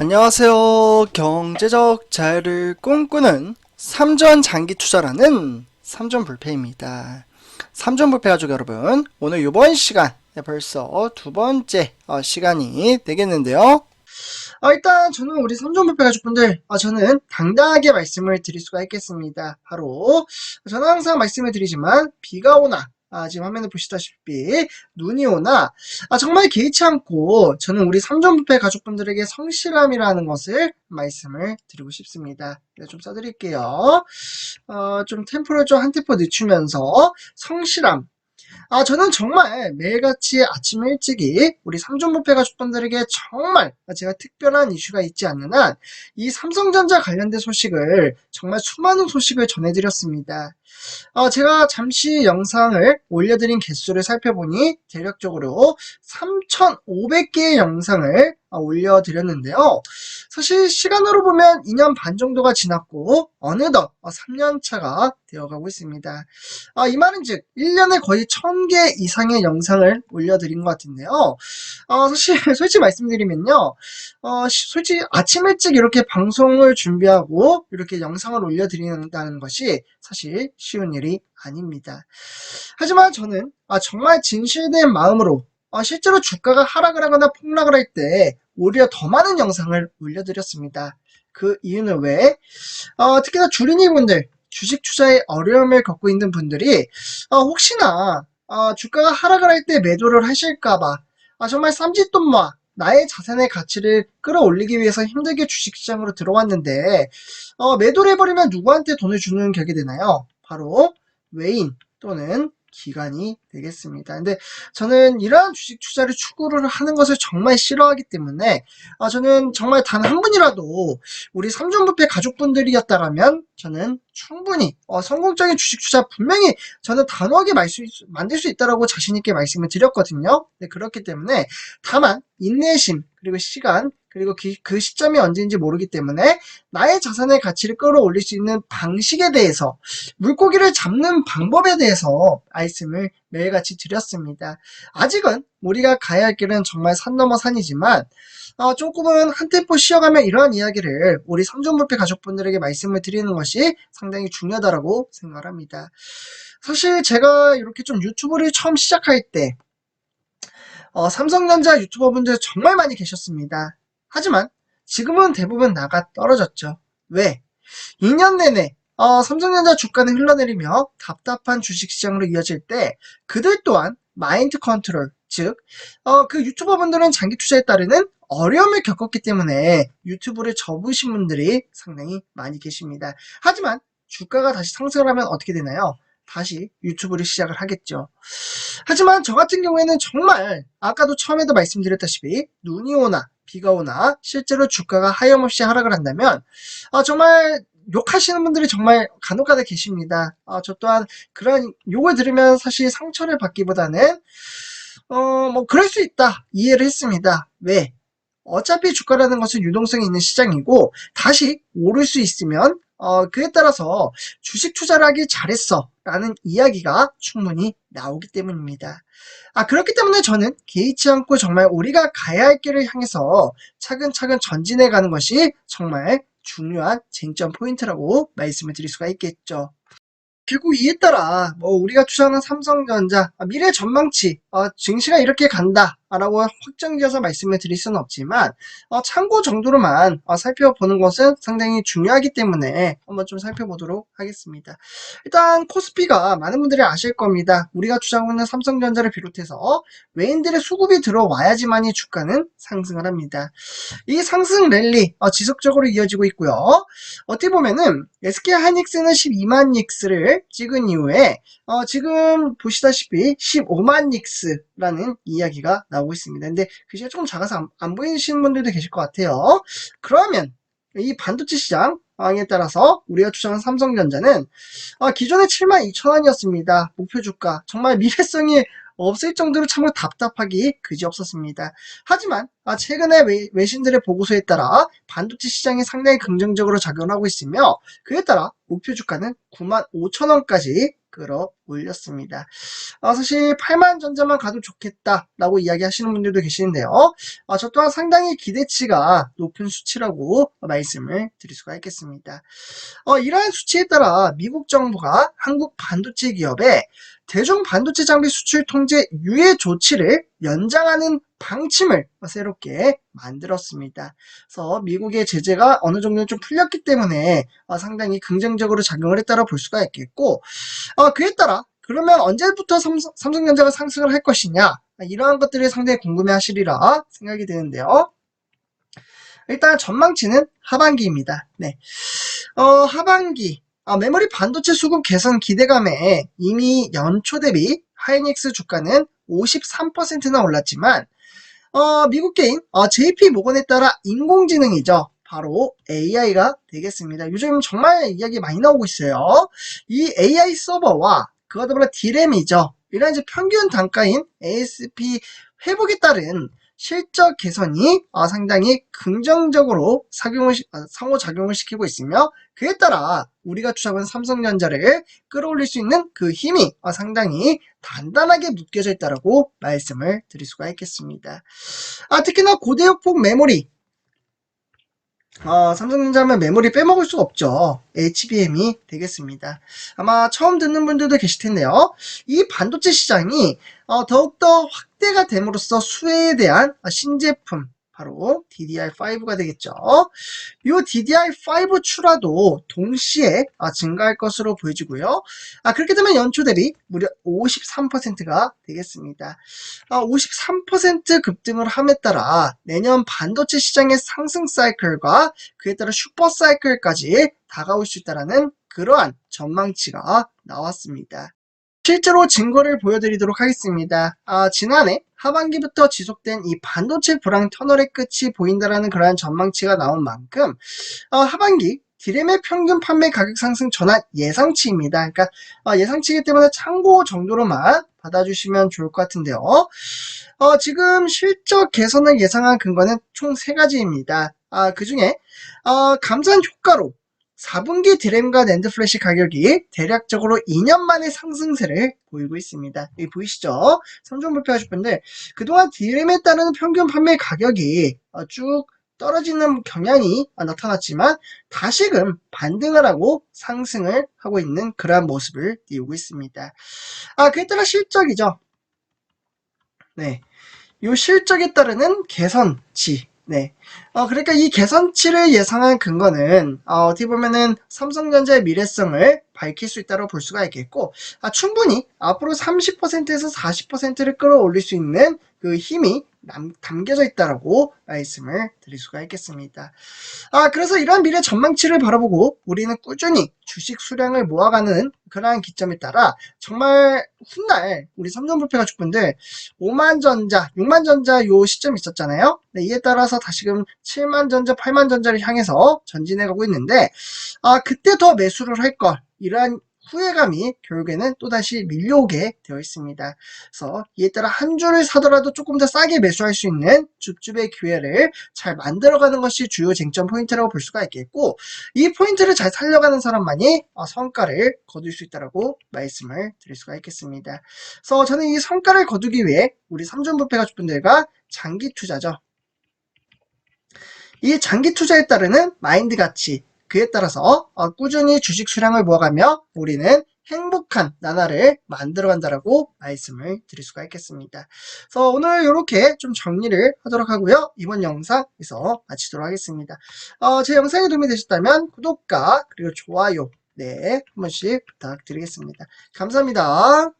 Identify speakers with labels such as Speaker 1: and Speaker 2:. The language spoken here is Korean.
Speaker 1: 안녕하세요. 경제적 자유를 꿈꾸는 삼전 장기 투자라는 삼전불패입니다. 삼전불패 가족 여러분, 오늘 이번 시간 벌써 두 번째 시간이 되겠는데요. 일단 저는 우리 삼전불패 가족분들, 저는 당당하게 말씀을 드릴 수가 있겠습니다. 바로 저는 항상 말씀을 드리지만 비가 오나 지금 화면에 보시다시피 눈이 오나 정말 개의치 않고 저는 우리 삼전부패 가족분들에게 성실함이라는 것을 말씀을 드리고 싶습니다. 좀 써드릴게요. 좀 템포를 좀 한 템포 늦추면서 성실함. 저는 정말 매일같이 아침 일찍이 우리 삼전부패 가족분들에게 정말 제가 특별한 이슈가 있지 않는 한 이 삼성전자 관련된 소식을 정말 수많은 소식을 전해드렸습니다. 제가 잠시 영상을 올려드린 개수를 살펴보니 대략적으로 3,500개의 영상을 올려드렸는데요. 사실 시간으로 보면 2년 반 정도가 지났고 어느덧 3년차가 되어가고 있습니다. 이 말은 즉 1년에 거의 1000개 이상의 영상을 올려드린 것 같은데요. 사실 솔직히 말씀드리면요. 솔직히 아침 일찍 이렇게 방송을 준비하고 이렇게 영상을 올려드린다는 것이 사실 쉬운 일이 아닙니다. 하지만 저는 정말 진실된 마음으로 실제로 주가가 하락을 하거나 폭락을 할 때 오히려 더 많은 영상을 올려드렸습니다. 그 이유는 왜? 특히나 주린이분들, 주식 투자에 어려움을 겪고 있는 분들이 혹시나 주가가 하락을 할 때 매도를 하실까봐 정말 쌈짓돈마 나의 자산의 가치를 끌어올리기 위해서 힘들게 주식시장으로 들어왔는데 매도를 해버리면 누구한테 돈을 주는 격이 되나요? 바로 외인 또는 기관이 되겠습니다. 근데 저는 이러한 주식 투자를 추구를 하는 것을 정말 싫어하기 때문에 저는 정말 단 한 분이라도 우리 삼전부패 가족분들이었다라면 저는 충분히 성공적인 주식 투자 분명히 저는 단호하게 만들 수 있다라고 자신있게 말씀을 드렸거든요. 네, 그렇기 때문에 다만 인내심 그리고 시간 그리고 그 시점이 언제인지 모르기 때문에 나의 자산의 가치를 끌어올릴 수 있는 방식에 대해서 물고기를 잡는 방법에 대해서 말씀을 매일같이 드렸습니다. 아직은 우리가 가야 할 길은 정말 산 넘어 산이지만 조금은 한 템포 쉬어가며 이러한 이야기를 우리 삼전부패 가족분들에게 말씀을 드리는 것이 상당히 중요하다고 생각합니다. 사실 제가 이렇게 좀 유튜브를 처음 시작할 때 삼성전자 유튜버분들 정말 많이 계셨습니다. 하지만 지금은 대부분 나가 떨어졌죠. 왜? 2년 내내 삼성전자 주가는 흘러내리며 답답한 주식시장으로 이어질 때 그들 또한 마인드 컨트롤, 즉 그 유튜버분들은 장기 투자에 따르는 어려움을 겪었기 때문에 유튜브를 접으신 분들이 상당히 많이 계십니다. 하지만 주가가 다시 상승을 하면 어떻게 되나요? 다시 유튜브를 시작을 하겠죠. 하지만 저 같은 경우에는 정말 아까도 처음에도 말씀드렸다시피 눈이 오나 비가 오나 실제로 주가가 하염없이 하락을 한다면 정말 욕하시는 분들이 정말 간혹가다 계십니다. 저 또한 그런 욕을 들으면 사실 상처를 받기보다는 뭐 그럴 수 있다 이해를 했습니다. 왜? 어차피 주가라는 것은 유동성이 있는 시장이고 다시 오를 수 있으면 그에 따라서 주식 투자를 하길 잘했어 라는 이야기가 충분히 나오기 때문입니다. 그렇기 때문에 저는 개의치 않고 정말 우리가 가야 할 길을 향해서 차근차근 전진해 가는 것이 정말 중요한 쟁점 포인트라고 말씀을 드릴 수가 있겠죠. 결국 이에 따라 우리가 투자하는 삼성전자 미래 전망치 증시가 이렇게 간다라고 확정지어서 말씀을 드릴 수는 없지만 참고 정도로만 살펴보는 것은 상당히 중요하기 때문에 한번 좀 살펴보도록 하겠습니다. 일단 코스피가 많은 분들이 아실 겁니다. 우리가 투자하고 있는 삼성전자를 비롯해서 외인들의 수급이 들어와야지만이 주가는 상승을 합니다. 이 상승 랠리 지속적으로 이어지고 있고요. 어떻게 보면은 SK하이닉스는 12만 닉스를 찍은 이후에 지금 보시다시피 15만 닉스라는 이야기가 나오고 있습니다. 근데 글씨가 조금 작아서 안 보이시는 분들도 계실 것 같아요. 그러면 이 반도체 시장에 따라서 우리가 투자한 삼성전자는 기존에 72,000원이었습니다. 목표 주가 정말 미래성이 없을 정도로 참으로 답답하기 그지없었습니다. 하지만 최근에 외신들의 보고서에 따라 반도체 시장이 상당히 긍정적으로 작용하고 있으며 그에 따라 목표 주가는 95,000원까지 올렸습니다. 사실 8만 전자만 가도 좋겠다라고 이야기하시는 분들도 계시는데요. 저 또한 상당히 기대치가 높은 수치라고 말씀을 드릴 수가 있겠습니다. 이러한 수치에 따라 미국 정부가 한국 반도체 기업에 대중 반도체 장비 수출 통제 유예 조치를 연장하는 방침을 새롭게 만들었습니다. 그래서 미국의 제재가 어느 정도 좀 풀렸기 때문에 상당히 긍정적으로 작용을 했다고 볼 수가 있겠고, 그에 따라 그러면 언제부터 삼성전자가 상승을 할 것이냐, 이러한 것들이 상당히 궁금해 하시리라 생각이 드는데요. 일단 전망치는 하반기입니다. 네. 하반기 메모리 반도체 수급 개선 기대감에 이미 연초 대비 하이닉스 주가는 53%나 올랐지만 미국계인 JP 모건에 따라 인공지능이죠. 바로 AI가 되겠습니다. 요즘 정말 이야기 많이 나오고 있어요. 이 AI 서버와 그와 더불어 D램이죠. 이런 이제 평균 단가인 ASP 회복에 따른 실적 개선이 상당히 긍정적으로 상호작용을 시키고 있으며, 그에 따라 우리가 투자한 삼성전자를 끌어올릴 수 있는 그 힘이 상당히 단단하게 묶여져 있다고 말씀을 드릴 수가 있겠습니다. 특히나 고대역폭 메모리, 삼성전자 하면 메모리 빼먹을 수 없죠. HBM이 되겠습니다. 아마 처음 듣는 분들도 계실 텐데요. 이 반도체 시장이 더욱더 확대가 됨으로써 수혜에 대한 신제품, 바로 DDR5가 되겠죠. 이 DDR5 출하도 동시에 증가할 것으로 보여지고요. 그렇게 되면 연초 대비 무려 53%가 되겠습니다. 53% 급등을 함에 따라 내년 반도체 시장의 상승 사이클과 그에 따라 슈퍼 사이클까지 다가올 수 있다는 그러한 전망치가 나왔습니다. 실제로 증거를 보여드리도록 하겠습니다. 지난해 하반기부터 지속된 이 반도체 불황 터널의 끝이 보인다라는 그러한 전망치가 나온 만큼 하반기 D램의 평균 판매 가격 상승 전환 예상치입니다. 그러니까 예상치이기 때문에 참고 정도로만 받아주시면 좋을 것 같은데요. 지금 실적 개선을 예상한 근거는 총 3가지입니다. 그 중에 감산 효과로 4분기 D램과 낸드 플래시 가격이 대략적으로 2년 만에 상승세를 보이고 있습니다. 여기 보이시죠? 삼성물패 하실 분들, 그동안 D램에 따른 평균 판매 가격이 쭉 떨어지는 경향이 나타났지만 다시금 반등을 하고 상승을 하고 있는 그러한 모습을 띄우고 있습니다. 그에 따라 실적이죠. 네. 요 실적에 따르는 개선치. 네. 그러니까 이 개선치를 예상한 근거는, 어떻게 보면은 삼성전자의 미래성을 밝힐 수 있다고 볼 수가 있겠고, 충분히 앞으로 30%에서 40%를 끌어올릴 수 있는 그 힘이 담겨져 있다라고 말씀을 드릴 수가 있겠습니다. 그래서 이러한 미래 전망치를 바라보고 우리는 꾸준히 주식 수량을 모아가는 그러한 기점에 따라 정말 훗날 우리 삼성물패 가족분들 5만전자, 6만전자 요 시점이 있었잖아요. 네, 이에 따라서 다시금 7만전자, 8만전자를 향해서 전진해가고 있는데 그때 더 매수를 할 걸, 이러한 후회감이 결국에는 또다시 밀려오게 되어 있습니다. 그래서 이에 따라 한 주를 사더라도 조금 더 싸게 매수할 수 있는 줍줍의 기회를 잘 만들어가는 것이 주요 쟁점 포인트라고 볼 수가 있겠고, 이 포인트를 잘 살려가는 사람만이 성과를 거둘 수 있다고 말씀을 드릴 수가 있겠습니다. 그래서 저는 이 성과를 거두기 위해 우리 삼존부패 가족분들과 장기 투자죠. 이 장기 투자에 따르는 마인드 가치, 그에 따라서 꾸준히 주식 수량을 모아가며 우리는 행복한 나날을 만들어간다라고 말씀을 드릴 수가 있겠습니다. 그래서 오늘 이렇게 좀 정리를 하도록 하고요. 이번 영상에서 마치도록 하겠습니다. 제 영상이 도움이 되셨다면 구독과 그리고 좋아요, 네, 한 번씩 부탁드리겠습니다. 감사합니다.